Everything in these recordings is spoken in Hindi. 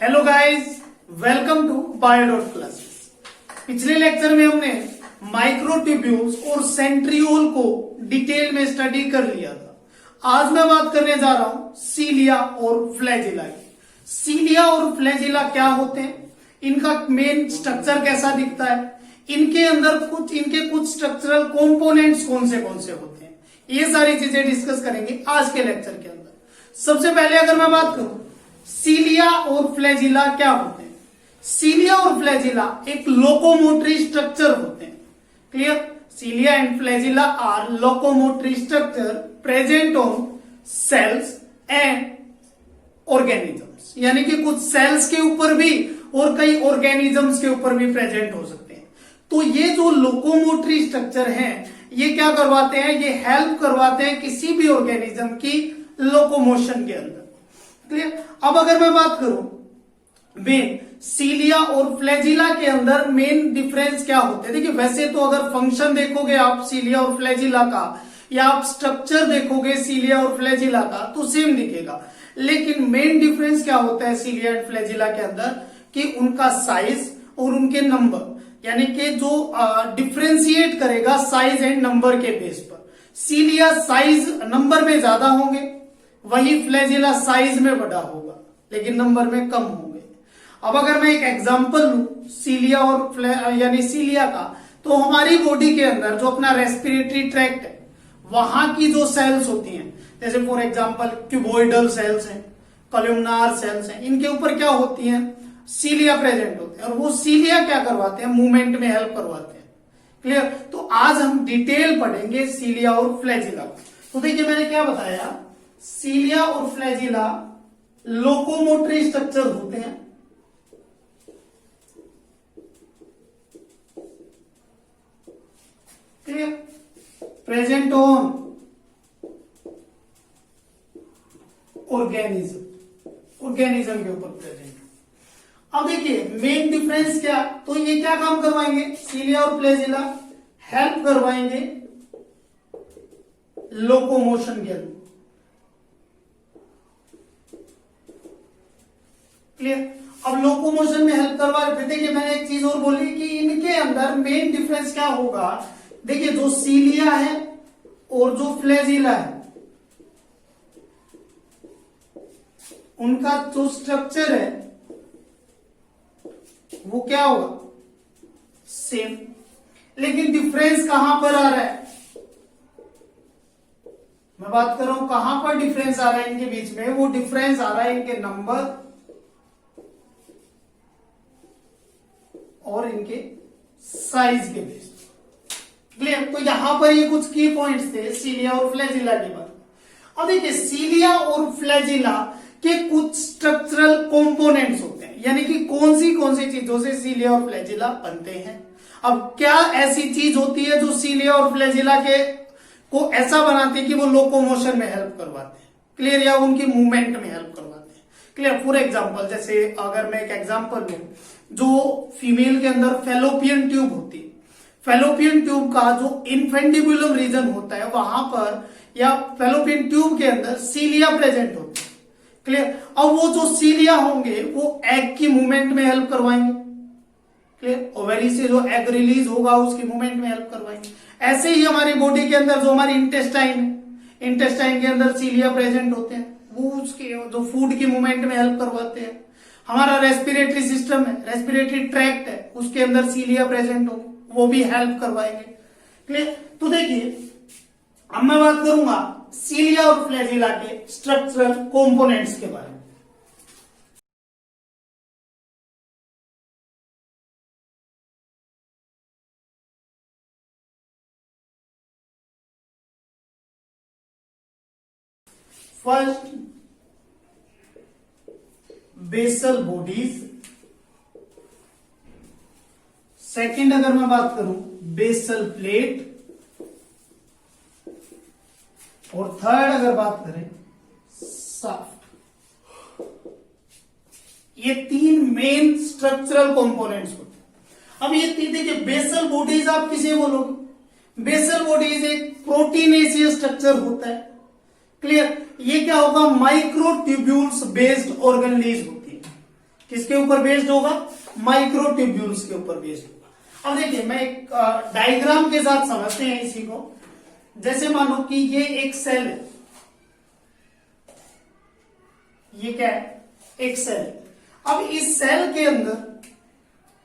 Hello guys, welcome to Biodot classes. पिछले लेक्चर में हमने माइक्रोट्यूब्यूल्स और सेंट्रियोल को डिटेल में स्टडी कर लिया था। आज मैं बात करने जा रहा हूं सीलिया और फ्लैजिला की। सीलिया और फ्लैजिला क्या होते हैं, इनका मेन स्ट्रक्चर कैसा दिखता है, इनके अंदर कुछ स्ट्रक्चरल कंपोनेंट्स कौन से होते हैं, ये सारी चीजें डिस्कस करेंगे आज के लेक्चर के अंदर। सबसे पहले अगर मैं बात करूं सीलिया और फ्लैजिला क्या होते हैं। सीलिया और फ्लैजिला एक लोकोमोटरी स्ट्रक्चर होते हैं। Clear? Cilia and flagella are locomotory structure present on cells and organisms, यानी कि कुछ सेल्स के ऊपर भी और कई ऑर्गेनिजम्स के ऊपर भी प्रेजेंट हो सकते हैं। तो ये जो लोकोमोटरी स्ट्रक्चर हैं, ये क्या करवाते हैं, ये हेल्प करवाते हैं किसी भी ऑर्गेनिज्म की लोकोमोशन के अंदर। क्लियर? अब अगर मैं बात करूं मेन सीलिया और फ्लैजिला के अंदर मेन डिफरेंस क्या होते हैं। देखिए, वैसे तो अगर फंक्शन देखोगे आप सीलिया और फ्लैजिला का, या आप स्ट्रक्चर देखोगे सीलिया और फ्लैजिला का, तो सेम दिखेगा। लेकिन मेन डिफरेंस क्या होता है सीलिया एंड फ्लैजिला के अंदर, कि उनका साइज और उनके नंबर, यानी कि जो डिफ्रेंशिएट करेगा साइज एंड नंबर के बेस पर। सीलिया साइज नंबर में ज्यादा होंगे, वही फ्लैजिला साइज में बड़ा होगा लेकिन नंबर में कम होंगे। अब अगर मैं एक एग्जांपल लूं सीलिया और यानी सीलिया का, तो हमारी बॉडी के अंदर जो अपना रेस्पिरेटरी ट्रैक्ट है, वहां की जो सेल्स होती हैं, जैसे फॉर एग्जांपल क्यूबॉइडल सेल्स हैं, कॉलमनार सेल्स हैं, इनके ऊपर क्या होती हैं, सीलिया प्रेजेंट होते हैं। और वो सीलिया क्या करवाते हैं, मूवमेंट में हेल्प करवाते हैं। क्लियर? तो आज हम डिटेल पढ़ेंगे सीलिया और फ्लैजिला। तो देखिए, मैंने क्या बताया, सीलिया और फ्लैजिला लोकोमोटरी स्ट्रक्चर होते हैं। क्लियर? प्रेजेंट ऑन ऑर्गेनिज्म के ऊपर प्रेजेंट। अब देखिए मेन डिफरेंस क्या, तो ये क्या काम करवाएंगे, सीलिया और फ्लैजिला हेल्प करवाएंगे लोकोमोशन के अंदर। क्लियर? अब लोकोमोशन में हेल्प करवा रहे थे। देखिए, मैंने एक चीज और बोली कि इनके अंदर मेन डिफरेंस क्या होगा। देखिए, जो सीलिया है और जो फ्लैजिला है, उनका जो स्ट्रक्चर है वो क्या होगा, सेम। लेकिन डिफरेंस कहां पर आ रहा है, मैं बात कर रहा हूं कहां पर डिफरेंस आ रहा है इनके बीच में। वो डिफरेंस आ रहा है इनके नंबर और इनके साइज के बेस। क्लियर? तो यहां पर ये कुछ की पॉइंट्स थे सीलिया और फ्लैजिला के बारे में। अब देखिए, सीलिया और फ्लैजिला के कुछ स्ट्रक्चरल कंपोनेंट्स होते हैं, यानी कि कौन सी चीजों से सीलिया और फ्लैजिला बनते हैं। अब क्या ऐसी चीज होती है जो सीलिया और फ्लैजिला के को ऐसा बनाती है कि वो लोकोमोशन में हेल्प करवाते हैं। क्लियर? या उनकी मूवमेंट में हेल्प करवाते हैं। क्लियर? फॉर एग्जांपल, जैसे अगर मैं एक एग्जांपल लूं, जो फीमेल के अंदर फेलोपियन ट्यूब होती है, फेलोपियन ट्यूब का जो इन्फेंडिबुलम रीजन होता है, वहां पर या फेलोपियन ट्यूब के अंदर सीलिया प्रेजेंट होती है। क्लियर? अब वो जो सीलिया होंगे वो एग की मूवमेंट में हेल्प करवाएंगे। क्लियर? ओवरी से जो एग रिलीज होगा उसकी मूवमेंट में हेल्प करवाएंगे। ऐसे ही हमारी बॉडी के अंदर जो हमारी इंटेस्टाइन है, इंटेस्टाइन के अंदर सीलिया प्रेजेंट होते हैं, वो उसके जो फूड की मूवमेंट में हेल्प करवाते हैं। हमारा रेस्पिरेटरी सिस्टम है, रेस्पिरेटरी ट्रैक्ट है, उसके अंदर सीलिया प्रेजेंट हो, वो भी हेल्प करवाएंगे। क्लियर? तो देखिए, अब मैं बात करूंगा सीलिया और फ्लैजिला के स्ट्रक्चरल कंपोनेंट्स के बारे में। First, basal bodies. सेकंड, अगर मैं बात करूं बेसल प्लेट। और थर्ड अगर बात करें शाफ्ट। ये तीन मेन स्ट्रक्चरल कंपोनेंट्स होते हैं। अब ये देखिए, बेसल बॉडीज आप किसे बोलोगे, बेसल बॉडीज एक प्रोटीनेशियस स्ट्रक्चर होता है। क्लियर? ये क्या होगा, माइक्रोट्यूब्यूल्स बेस्ड ऑर्गेनलीज होती है। किसके ऊपर बेस्ड होगा? माइक्रोट्यूब्यूल्स के ऊपर बेस्ड होगा। अब देखिए मैं एक डायग्राम के साथ समझते हैं इसी को। जैसे मानो कि ये एक सेल है, ये क्या है? एक सेल है। अब इस सेल के अंदर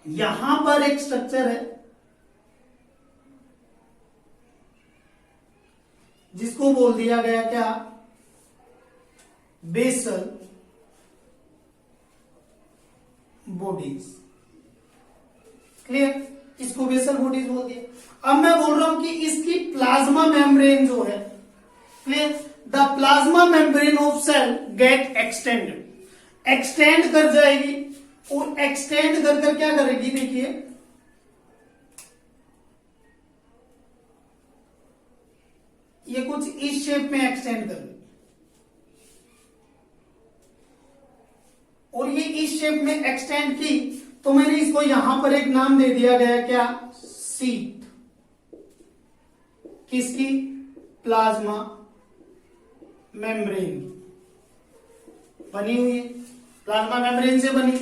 यहां पर एक स्ट्रक्चर है जिसको बोल दिया गया क्या? Basal bodies. क्लियर? इसको बेसल बॉडीज बोल दिया। अब मैं बोल रहा हूं कि इसकी प्लाज्मा मेम्ब्रेन जो है, clear, the plasma membrane of cell get extended, extend कर जाएगी और एक्सटेंड कर क्या करेगी? देखिए ये कुछ इस शेप में एक्सटेंड करेगी और ये इस शेप में एक्सटेंड की, तो मैंने इसको यहां पर एक नाम दे दिया गया क्या? सीट। किसकी? प्लाज्मा मेम्ब्रेन बनी हुई है, प्लाज्मा मेम्ब्रेन से बनी।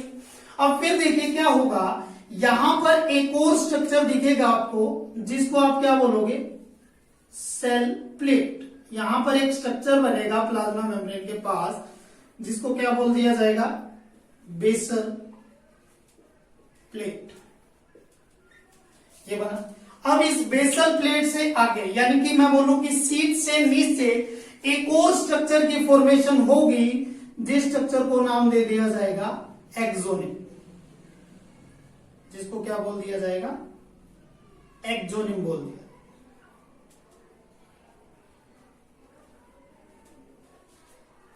अब फिर देखिए क्या होगा, यहां पर एक और स्ट्रक्चर दिखेगा आपको जिसको आप क्या बोलोगे? Cell plate. यहां पर एक स्ट्रक्चर बनेगा प्लाज्मा मेम्ब्रेन के पास जिसको क्या बोल दिया जाएगा? Basal plate. ये बना। अब इस बेसल प्लेट से आगे, यानी कि मैं बोलूं कि सीट से नीचे एक और स्ट्रक्चर की फॉर्मेशन होगी जिस स्ट्रक्चर को नाम दे दिया जाएगा एक्सोनिम, जिसको क्या बोल दिया जाएगा? एक्सोनिम बोल दिया।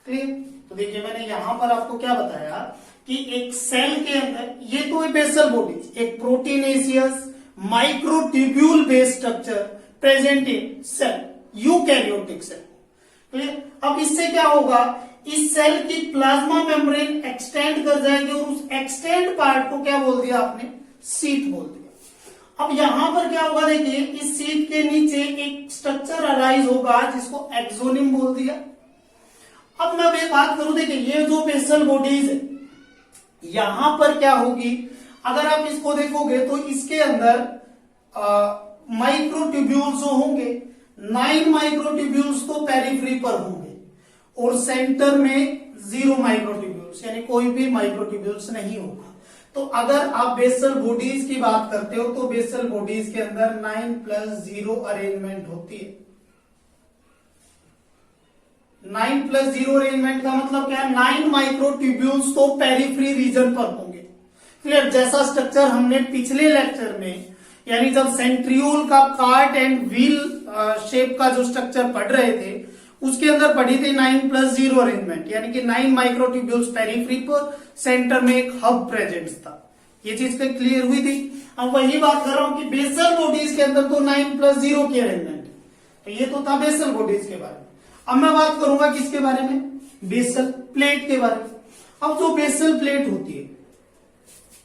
क्लियर? तो देखिए मैंने यहां पर आपको क्या बताया कि एक सेल के अंदर ये तो है बेसल बॉडीज, एक proteinaceous microtubule based structure present in cell, eukaryotic cell. Clear? अब इससे क्या होगा? इस सेल की प्लाज्मा मेम्ब्रेन एक्सटेंड कर जाएगी और उस एक्सटेंड पार्ट को क्या बोल दिया आपने? सीट बोल दिया। अब यहां पर क्या होगा? देखिए इस सीट के नीचे एक स्ट्रक्चर अराइज होगा जिसको एक्सोनिम बोल दिया। अब मैं बात करूं, देखिए ये जो बेसल बॉडीज है यहां पर क्या होगी? अगर आप इसको देखोगे तो इसके अंदर माइक्रोट्यूब्यूल्स होंगे, 9 माइक्रोट्यूब्यूल्स तो पेरिफेरी पर होंगे और सेंटर में 0 माइक्रोट्यूब्यूल्स, यानी कोई भी माइक्रोट्यूब्यूल्स नहीं होगा। तो अगर आप बेसल बॉडीज की बात करते हो तो बेसल बॉडीज के अंदर 9+0 अरेंजमेंट होती है। 9+0 अरेंजमेंट का मतलब क्या है? 9 माइक्रोट्यूब्यूल्स तो पेरिफेरी रीजन पर होंगे। क्लियर? जैसा स्ट्रक्चर हमने पिछले लेक्चर में, यानी जब सेंट्रियोल का कार्ट एंड व्हील शेप का जो स्ट्रक्चर पढ़ रहे थे उसके अंदर पढ़ी थी 9+0 अरेंजमेंट, यानी कि 9 माइक्रोट्यूब्यूल्स पेरिफेरी पर, सेंटर में एक हब प्रेजेंट था। ये चीज क्लियर हुई थी। अब वही बात कर रहा हूं कि बेसल बॉडीज के अंदर तो 9+0 की अरेंजमेंट है। तो ये तो था बेसल बॉडीज के बारे में। अब मैं बात करूंगा किसके बारे में? बेसल प्लेट के बारे में। अब जो बेसल प्लेट होती है,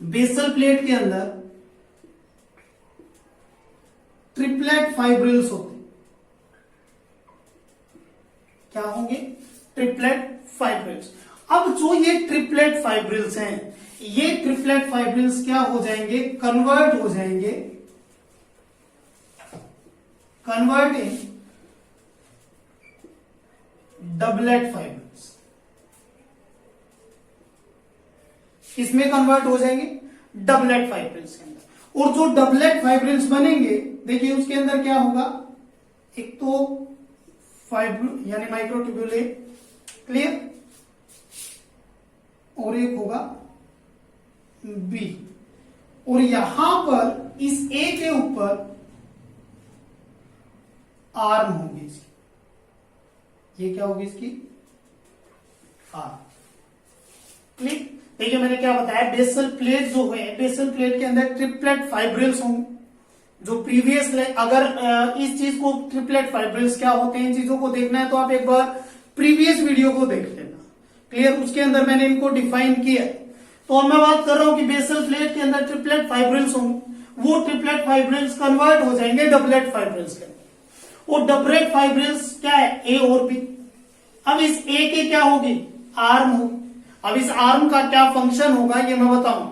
बेसल प्लेट के अंदर ट्रिपलेट फाइब्रिल्स होते हैं। क्या होंगे? Triplet fibrils. अब जो ये ट्रिपलेट फाइब्रिल्स हैं, ये ट्रिपलेट फाइब्रिल्स क्या हो जाएंगे? कन्वर्ट हो जाएंगे, कन्वर्ट इन डबलेट फाइब्रिल्स। किसमें कन्वर्ट हो जाएंगे? डबलेट फाइब्रिल्स के अंदर। और जो डबलेट फाइब्रिल्स बनेंगे, देखिए उसके अंदर क्या होगा? एक तो फाइब्रिल यानी माइक्रोट्यूब्यूल ए, क्लियर, और एक होगा बी, और यहां पर इस ए के ऊपर आर्म होगी। ये क्या होगी इसकी? आर्म। क्लिक? देखिए मैंने क्या बताया, बेसल प्लेट जो है, बेसल प्लेट के अंदर ट्रिपलेट फाइब्रिल्स होंगे। जो प्रीवियस, अगर इस चीज को ट्रिपलेट फाइब्रिल्स क्या होते हैं इन चीजों को देखना है तो आप एक बार प्रीवियस वीडियो को देख लेना। क्लियर? उसके अंदर मैंने इनको डिफाइन किया है। तो अब मैं बात कर रहा हूं कि बेसल प्लेट के अंदर ट्रिपलेट फाइब्रिल्स होंगे, वो ट्रिपलेट फाइब्रिल्स कन्वर्ट हो जाएंगे डबलेट फाइब्रिल्स के अंदर। और डबलेट फाइब्रिल्स क्या है? ए और बी। अब इस ए के क्या होगी? आर्म होगी। अब इस आर्म का क्या फंक्शन होगा ये मैं बताऊंगा।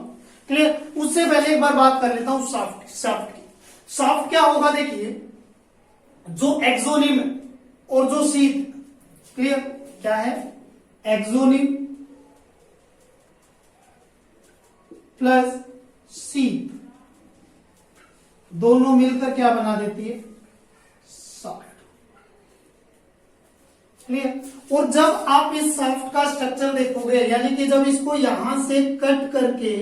क्लियर। उससे पहले एक बार बात कर लेता हूं शाफ्ट की। शाफ्ट क्या होगा देखिए, जो एक्सोनिम और जो शीथ, क्लियर, क्या है, एक्सोनिम प्लस शीथ दोनों मिलकर क्या बना देती है, शाफ्ट। क्लियर। और जब आप इस शाफ्ट का स्ट्रक्चर देखोगे, यानी कि जब इसको यहां से कट करके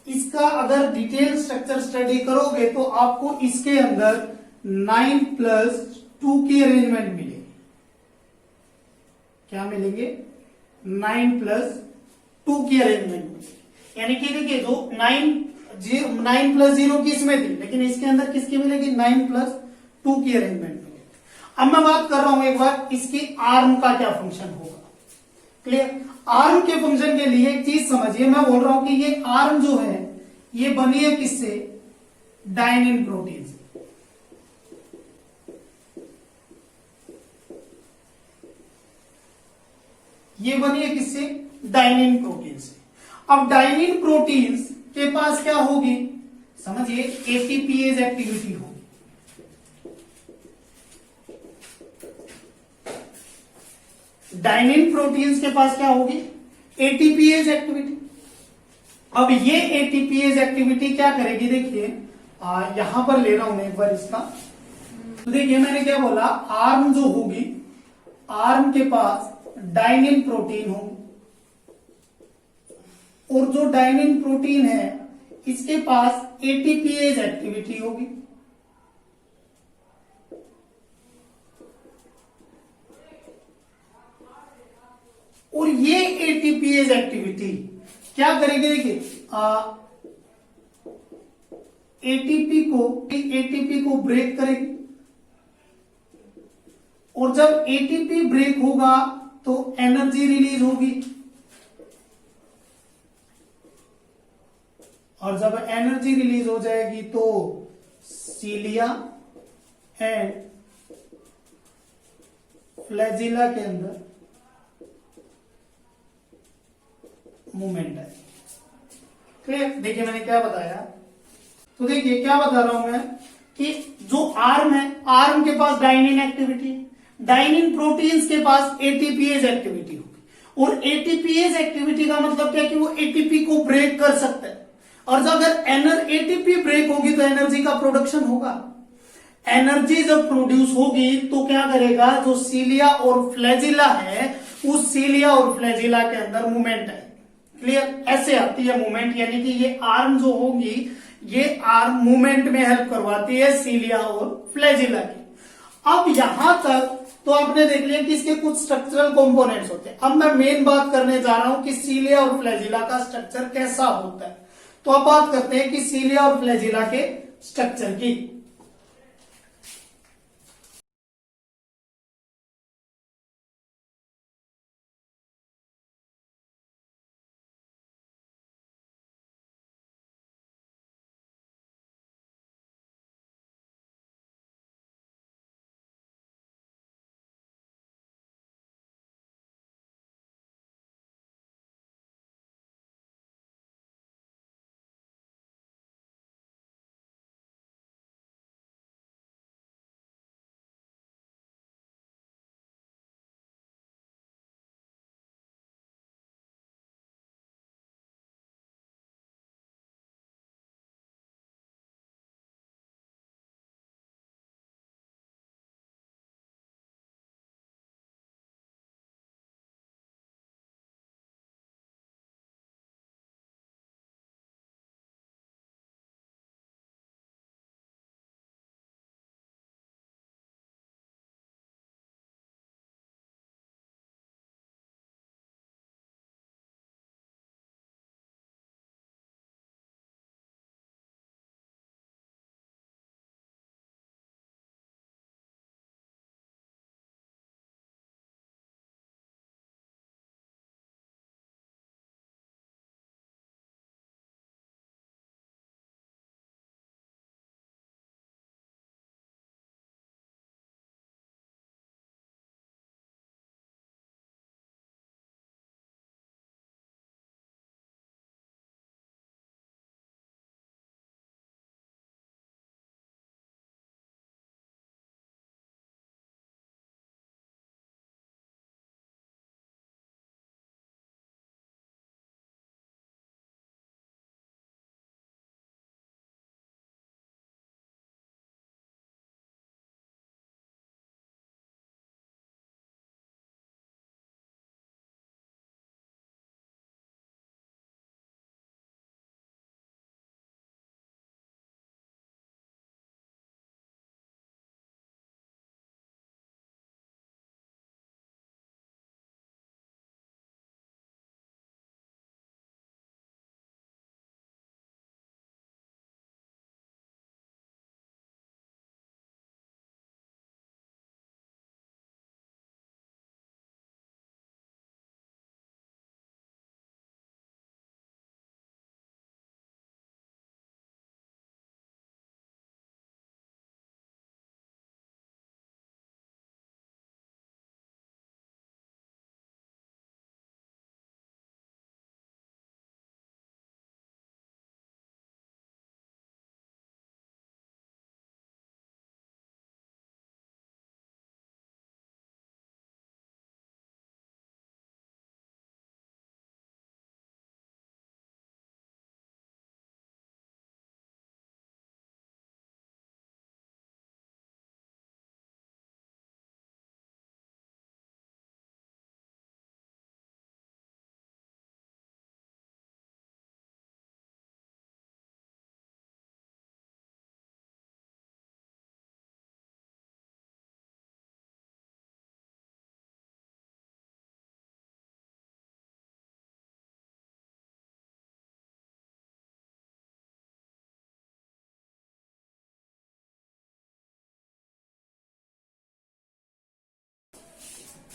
इसका अगर डिटेल स्ट्रक्चर स्टडी करोगे तो आपको इसके अंदर 9+2 की अरेंजमेंट मिलेगी। क्या मिलेंगे, 9+2 की अरेंजमेंट मिलेगी। यानी कि देखिए जो 9+0 किस में थी, लेकिन इसके अंदर किसकी मिलेगी, 9+2 की अरेंजमेंट मिलेगी। अब मैं बात कर रहा हूं एक बार इसकी आर्म का क्या फंक्शन होगा। क्लियर। आर्म के फंक्शन के लिए एक चीज समझिए, मैं बोल रहा हूं कि ये आर्म जो है ये बनी है किससे, डायनिन प्रोटीन से। ये बनी है किससे, डायनिन प्रोटीन से। अब डायनिन प्रोटीन्स के पास क्या होगी, समझिए, एटीपीएज एक्टिविटी होगी। डायनिन प्रोटीन्स के पास क्या होगी, एटीपीएज एक्टिविटी। अब ये एटीपीएज एक्टिविटी क्या करेगी, देखिए यहां पर ले रहा हूं मैं एक बार इसका। तो देखिए मैंने क्या बोला, आर्म जो होगी, आर्म के पास डायनिन प्रोटीन होगी, और जो डायनिन प्रोटीन है इसके पास एटीपीएज एक्टिविटी होगी। और ये एटीपीएज एक्टिविटी क्या करेगी, देखिए एटीपी को ब्रेक करेगी, और जब एटीपी ब्रेक होगा तो एनर्जी रिलीज होगी, और जब एनर्जी रिलीज हो जाएगी तो सीलिया एंड फ्लैजिला के अंदर मूवमेंट है। क्लियर। देखिए मैंने क्या बताया, तो देखिए क्या बता रहा हूं मैं कि जो आर्म है, आर्म के पास डायनिन एक्टिविटी, डायनिन प्रोटीन्स के पास एटीपीएज एक्टिविटी होगी। और एटीपीएज एक्टिविटी का मतलब क्या कि वो एटीपी को ब्रेक कर सकता है, और जब अगर एटीपी ब्रेक होगी तो एनर्जी का प्रोडक्शन होगा। एनर्जी जब प्रोड्यूस होगी तो क्या करेगा, जो सीलिया और फ्लैजिला है उस सीलिया और फ्लैजिला के अंदर मूवमेंट है। क्लियर। ऐसे आती है मूवमेंट, यानी कि ये आर्म जो होगी ये आर्म मूवमेंट में हेल्प करवाती है सीलिया और फ्लैजिला की। अब यहां तक तो आपने देख लिया कि इसके कुछ स्ट्रक्चरल कंपोनेंट्स होते हैं। अब मैं मेन बात करने जा रहा हूं कि सीलिया और फ्लैजिला का स्ट्रक्चर कैसा होता है। तो अब बात करते हैं कि सीलिया और फ्लैजिला के स्ट्रक्चर की।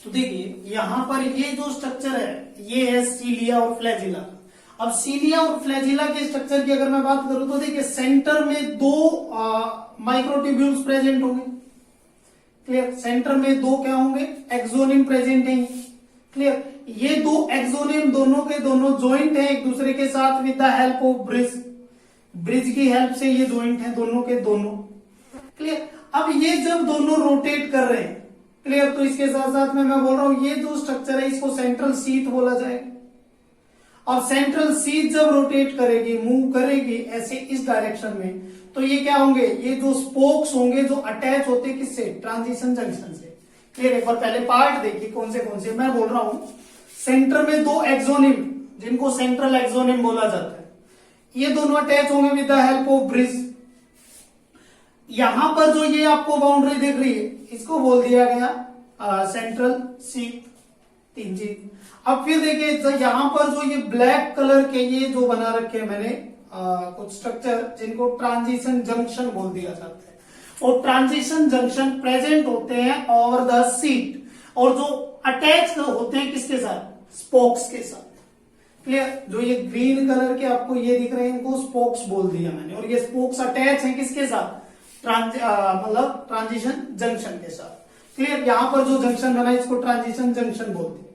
तो देखिए यहां पर ये जो स्ट्रक्चर है ये है सीलिया और फ्लैजिला। अब सीलिया और फ्लैजिला के स्ट्रक्चर की अगर मैं बात करूं तो देखिए सेंटर में दो माइक्रोट्यूब्यूल्स प्रेजेंट होंगे। क्लियर, सेंटर में दो क्या होंगे, एक्सोनिम प्रेजेंट है। क्लियर, ये दो एक्सोनिम दोनों के दोनों ज्वाइंट है एक दूसरे के साथ with the help of bridge. Bridge की हेल्प से ये ज्वाइंट है दोनों के दोनों। क्लियर, अब ये जब दोनों रोटेट कर रहे हैं, क्लियर, तो इसके साथ साथ में मैं बोल रहा हूं ये जो स्ट्रक्चर है इसको सेंट्रल सीट बोला जाएगा। और सेंट्रल सीट जब रोटेट करेगी, मूव करेगी ऐसे इस डायरेक्शन में, तो ये क्या होंगे, ये जो स्पोक्स होंगे जो अटैच होते किससे, ट्रांजिशन जंक्शन से। क्लियर, एक बार पहले पार्ट देखिए कौन से मैं बोल रहा हूं। सेंटर में दो एक्सोनिम जिनको सेंट्रल एक्सोनिम बोला जाता है, ये दोनों अटैच होंगे with the help of bridge. यहां पर जो ये आपको बाउंड्री दिख रही है इसको बोल दिया गया सेंट्रल सीट। तीन चीज। अब फिर देखिए यहां पर जो ये ब्लैक कलर के ये जो बना रखे हैं मैंने कुछ स्ट्रक्चर जिनको ट्रांजिशन जंक्शन बोल दिया जाता है, और ट्रांजिशन जंक्शन प्रेजेंट होते हैं ओवर द सीट, और जो अटैच होते हैं किसके साथ, स्पोक्स के साथ। क्लियर, जो ये ग्रीन कलर के आपको ये दिख रहे हैं इनको स्पोक्स बोल दिया मैंने, और ये स्पोक्स अटैच हैं किसके साथ, मतलब ट्रांजिशन जंक्शन के साथ। क्लियर, यहां पर जो जंक्शन बना है इसको ट्रांजिशन जंक्शन बोलते हैं।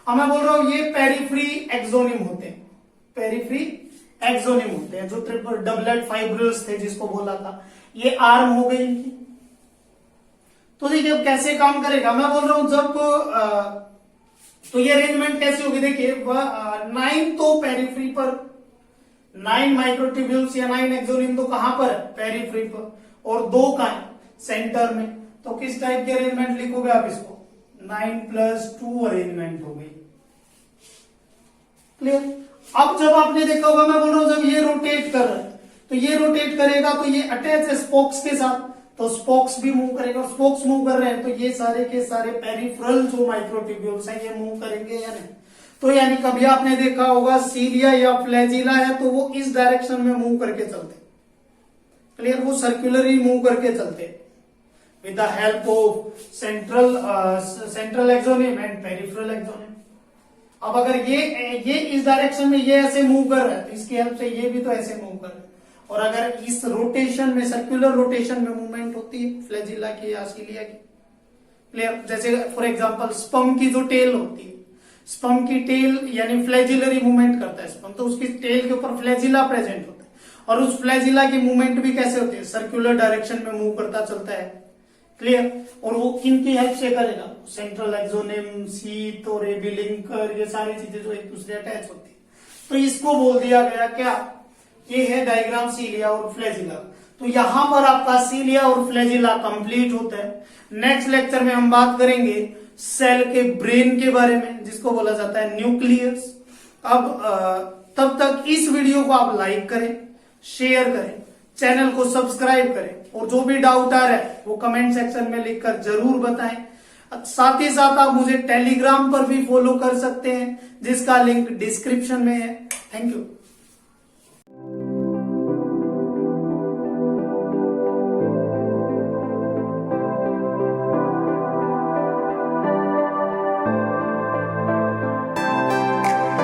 अब मैं बोल रहा हूं ये पेरिफ्री एक्सोनिम होते हैं, पेरिफ्री एक्सोनिम होते हैं जो ट्रिपल डबलेट फाइब्रिल्स थे जिसको बोला था। ये आर्म हो गई इनकी। तो देखिए अब कैसे काम करेगा, मैं बोल रहा हूं जब तो ये अरेंजमेंट कैसे होगी, देखिए 9 तो पेरिफ्री पर, 9 माइक्रोट्यूब्यूल्स या 9 एक्सोनिम तो कहां पर है, पेरिफ्री पर, और 2 का सेंटर में। तो किस टाइप की अरेंजमेंट लिखोगे आप इसको, 9+2 अरेंजमेंट हो गई। क्लियर, अब जब आपने देखा होगा मैं बोल रहा हूं जब ये रोटेट कर रहा है तो ये रोटेट करेगा तो ये अटैच है स्पोक्स के साथ, तो स्पोक्स भी मूव करेगा, और स्पोक्स मूव कर रहे हैं तो ये सारे के सारे पेरिफेरल जो माइक्रोट्यूब्यूल्स हैं ये मूव करेंगे या नहीं। तो यानी कभी आपने देखा होगा सीलिया या फ्लैजिला है तो वो इस डायरेक्शन में मूव करके चलते। क्लियर, वो सर्कुलरली मूव करके चलते with the help of central axonium and peripheral axonium। अब अगर ये इस डायरेक्शन में ये ऐसे मूव कर रहा है तो इसकी हेल्प से ये भी तो ऐसे मूव कर रहा है, और अगर इस रोटेशन में सर्कुलर रोटेशन में मूवमेंट होती है फ्लैजिला की या सीलिया की। क्लियर, जैसे फॉर एग्जांपल स्पर्म की जो टेल होती है, स्पर्म की टेल यानी फ्लैजिलरी मूवमेंट करता है स्पर्म, तो उसकी टेल के ऊपर फ्लैजिला प्रेजेंट होता है, और उस फ्लैजिला की मूवमेंट भी कैसे होती है, सर्कुलर डायरेक्शन में मूव करता चलता है। क्लियर, और वो किनकी हेल्प से करेगा, सेंट्रल एक्सोनिम, सीट और एबिलिंकर, ये सारी चीजें जो एक दूसरे अटैच होती है। तो इसको बोल दिया गया क्या, ये है डायग्राम सीलिया और फ्लैजिला। तो यहां पर आपका सीलिया और फ्लैजिला कंप्लीट होता है। नेक्स्ट लेक्चर में हम बात करेंगे सेल के ब्रेन के बारे में जिसको बोला जाता है न्यूक्लियस। अब तब तक इस वीडियो को आप लाइक करें, शेयर करें, चैनल को सब्सक्राइब करें, और जो भी डाउट आ रहा है वो कमेंट सेक्शन में लिखकर जरूर बताएं। साथ ही साथ आप मुझे टेलीग्राम पर भी फॉलो कर सकते हैं जिसका लिंक डिस्क्रिप्शन में है। Thank you.